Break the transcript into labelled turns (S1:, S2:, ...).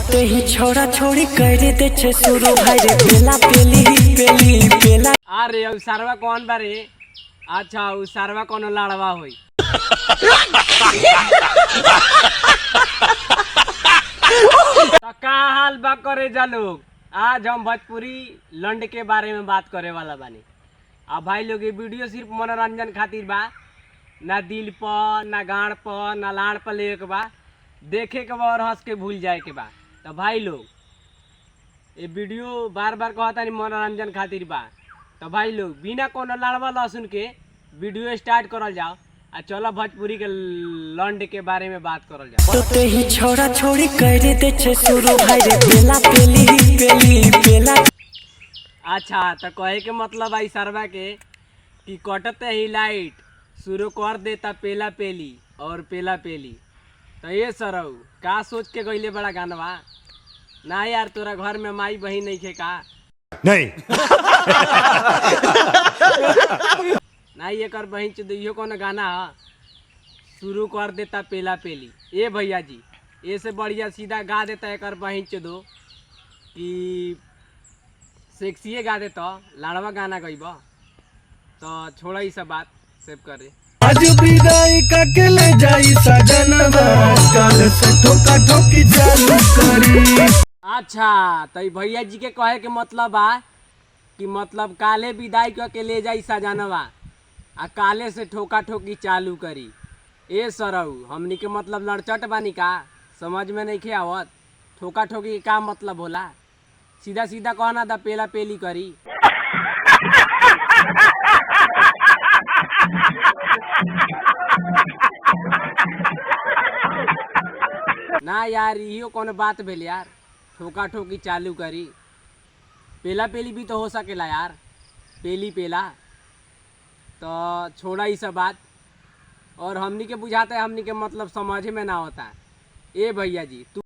S1: ते ही छोड़ा छोड़ी कर दे छे शुरू भाई रे पेला पेली पेली पेला।
S2: अरे उ सरवा कौन बारे? अच्छा उ सरवा कोनो लाड़वा होई। तो का हाल बा करे जा लोग? आज हम भोजपुरी लंड के बारे में बात करे वाला बानी। अब भाई लोग ये वीडियो सिर्फ मनोरंजन खातिर बा, ना दिल पर ना गाड़ पर ना लाड़ पर ले के बा, देखे के बा और हंस के भूल जाए के बा। तो भाई लोग ये वीडियो बार बार कहता नहीं मनोरंजन खातिर बा। तो भाई लोग बिना कोनो लाड़वा लहसुन के वीडियो स्टार्ट करल जाओ आ चलो भोजपुरी के लंड के बारे में बात करल जाओ।
S1: ते ही छोड़ा छोड़ी कर दे छे शुरू भाई रे पेला पेली पेली पेला।
S2: अच्छा तो कहे के मतलब आई सरवा के कि कटते ही लाइट शुरू कर देता पेला पेली और पेला पेली। तो ये सरऊ का सोच के गईले बड़ा गानवा ना यार, तोरा घर में माई बहन नहीं खे का?
S3: नहीं।
S2: ना ये कर बहन चुद इहो कोनो गाना है शुरू कर देता पेला पेली। ए भैया जी ये से बढ़िया सीधा गा देता एक बहन चुदो कि सेक्सिए गा देता लाड़वा गाना गईब। तो छोड़ा ही सब बात सेव करे।
S4: आज विदाई का के ले जाई सजनवा कल से ठोका ठोकी चालू करी।
S2: अच्छा तो भैया जी के कहे के मतलब बा कि मतलब काले विदाई के ले जाई सजनवा आ काले से ठोका ठोकी चालू करी। ए सरऊ हमनी के मतलब लड़चट बानी का? समझ में नहीं खे आवत ठोका ठोकी के का मतलब होला? सीधा सीधा कहना था पेला पेली करी। ना यार इहो कोनो बात भेल यार, ठोका ठोकी चालू करी। पेला पेली भी तो हो सकेला यार, पेली पेला। तो छोड़ा ही सब बात और हमनी के बुझाता है हमनी के मतलब समझ में ना होता। ए भैया जी तू